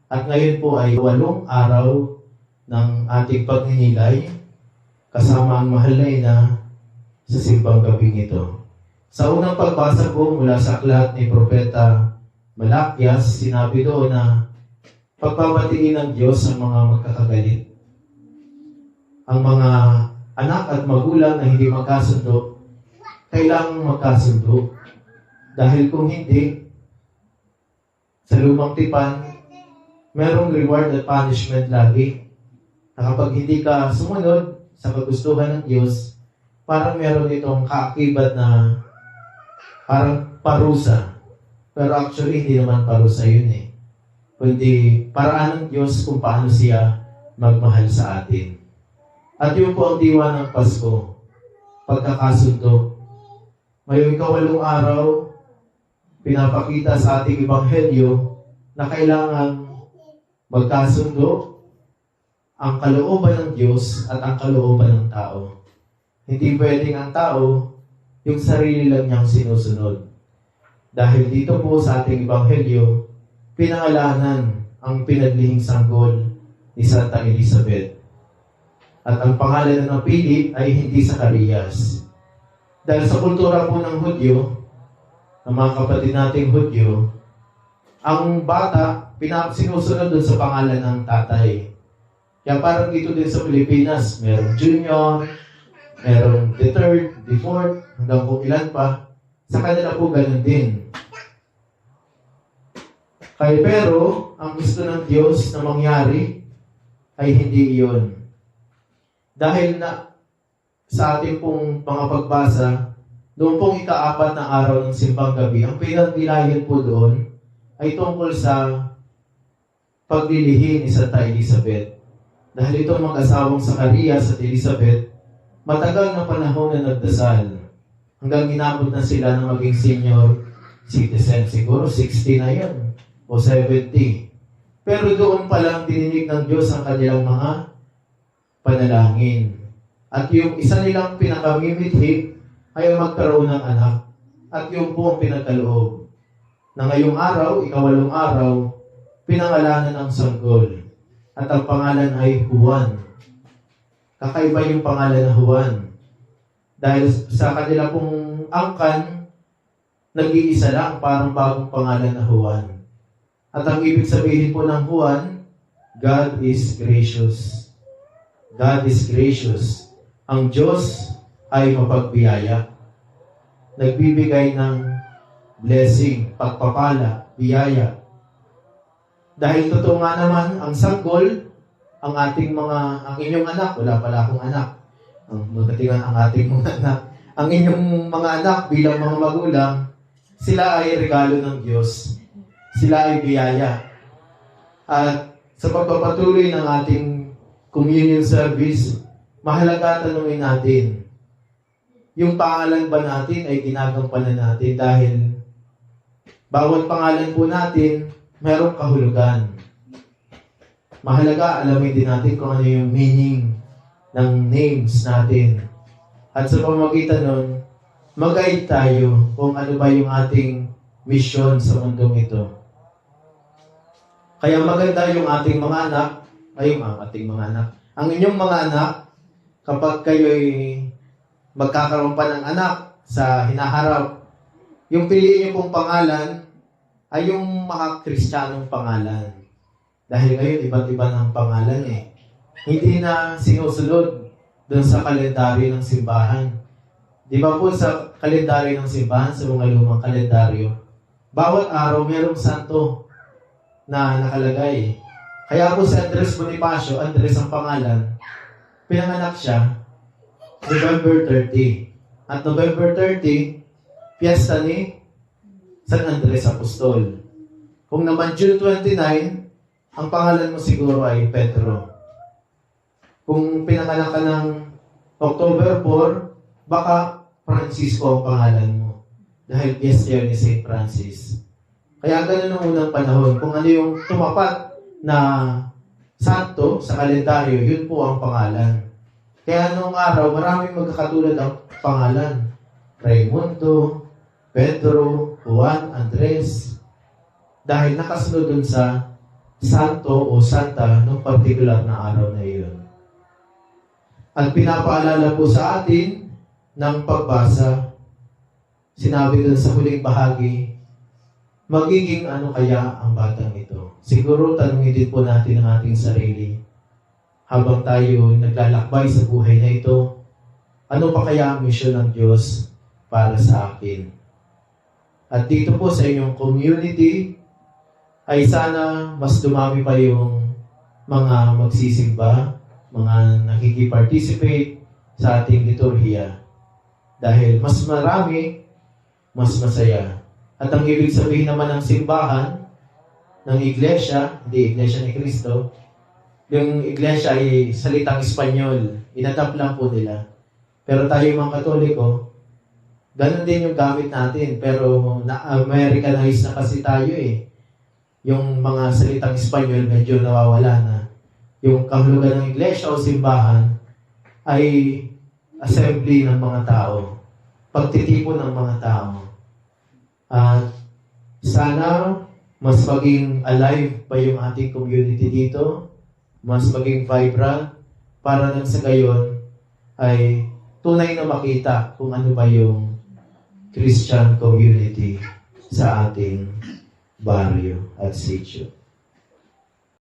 At ngayon po ay 8 araw ng ating pagninilay kasama ang mahal na ina sa simbang gabing ito. Sa unang pagbasa po mula sa aklat ni Propeta Malakias, sinabi doon na pagbabatiin ng Diyos ang mga magkakagalit. Ang mga anak at magulang na hindi magkasundo, kailangang magkasundo. Dahil kung hindi, sa lumang tipan, merong reward at punishment lagi. Na kapag hindi ka sumunod sa kagustuhan ng Diyos, parang meron itong kaakibat na parang parusa. Pero actually, hindi naman parusa yun eh. Kundi paraan ng Diyos kung paano siya magmahal sa atin. At yun po ang diwa ng Pasko, pagkakasundo. Ngayong 8 araw, pinapakita sa ating Ebanghelyo na kailangan magkasundo ang kalooban ng Diyos at ang kalooban ng tao. Hindi pwedeng ang tao yung sarili lang niyang sinusunod. Dahil dito po sa ating Ebanghelyo, pinangalanan ang pinaglihing sanggol ni Santa Elizabeth. At ang pangalan na napili ay hindi Zacarias. Dahil sa kultura po ng Hudyo, ng mga kapatid nating Hudyo, ang bata, sinusunod dun sa pangalan ng tatay. Kaya parang dito din sa Pilipinas, merong junior, merong the third, the fourth, hanggang kung ilan pa. Sa kanila po ganun din. Kaya pero, ang gusto ng Diyos na mangyari ay hindi iyon. Dahil na sa ating pong mga pagbasa, noong pong ika-4 na araw ng simbang gabi, ang pinagnilayan po doon ay tungkol sa paglilihi ni Santa Elizabeth. Dahil itong mag-asawang Zacarias at Elizabeth, matagal na panahon na nagdasal. Hanggang inabot na sila ng maging senior citizen. Siguro 60 na yun o 70. Pero doon pa lang dininig ng Diyos ang kanilang mga panalangin. At yung isa nilang pinakamimithi ay magkaroon ng anak. At yung po ang pinagkaloob. Na ngayong araw, 8 araw, pinangalanan ng sanggol. At ang pangalan ay Juan. Kakaiba yung pangalan na Juan. Dahil sa kanila pong angkan, nag-iisa lang, parang bagong pangalan na Juan. At ang ibig sabihin po ng Juan, God is gracious. God is gracious. Ang Diyos ay mapagbiyaya. Nagbibigay ng blessing, pagpapala, biyaya. Dahil totoo nga naman, ang sanggol, ang inyong anak, wala pala akong anak. Ang ating mga anak. Ang inyong mga anak bilang mga magulang, sila ay regalo ng Diyos. Sila ay biyaya. At sa pagpapatuloy ng ating communion service, mahalaga tanungin natin, yung pangalan ba natin ay ginagampanan natin dahil bawat pangalan po natin, mayroong kahulugan. Mahalaga, alamin din natin kung ano yung meaning ng names natin. At sa pamamagitan nun, mag-guide tayo kung ano ba yung ating mission sa mundong ito. Kaya maganda yung ating mga anak, ang inyong mga anak, kapag kayo'y magkakaroon pa ng anak sa hinaharap, yung piliin niyo pong pangalan ay yung mga Kristiyanong pangalan. Dahil ngayon, iba't iba ng pangalan eh. Hindi na sinusunod doon sa kalendaryo ng simbahan. Di ba po sa kalendaryo ng simbahan, sa mga lumang kalendaryo, bawat araw mayroong santo na nakalagay. Kaya po si Andres Bonifacio, Andres ang pangalan, pinanganak siya November 30. At November 30, piyesta ni San Andres Apostol. Kung naman June 29, ang pangalan mo siguro ay Pedro. Kung pinanganak ka ng October 4, baka Francisco ang pangalan mo. Dahil piyesta ni St. Francis. Kaya ganun ang unang panahon. Kung ano yung tumapat na santo sa kalendaryo, yun po ang pangalan. Kaya noong araw, maraming magkakatulad ang pangalan. Raimundo, Pedro, Juan, Andres. Dahil nakasunod dun sa santo o santa ng particular na araw na iyon. At pinapaalala po sa atin ng pagbasa, sinabi dun sa huling bahagi, magiging ano kaya ang batang ito? Siguro tanungin din po natin ang ating sarili habang tayo naglalakbay sa buhay na ito, ano pa kaya ang misyon ng Diyos para sa akin? At dito po sa inyong community, ay sana mas dumami pa yung mga magsisimba, mga nakikipag-participate sa ating liturhiya. Dahil mas marami, mas masaya. At ang ibig sabihin naman ng simbahan, ng iglesia, hindi iglesia ni Cristo, yung iglesia ay salitang Espanyol. Inadapt lang po nila. Pero tayo mga Katoliko, ganun din yung gamit natin. Pero na-Americanized na kasi tayo eh. Yung mga salitang Espanyol medyo nawawala na. Yung kahulugan ng iglesia o simbahan ay assembly ng mga tao. Pagtitipon ng mga tao. At sana mas maging alive pa yung ating community dito. Mas maging vibrant para nang sa gayon ay tunay na makita kung ano ba yung Christian community sa ating baryo at sitio.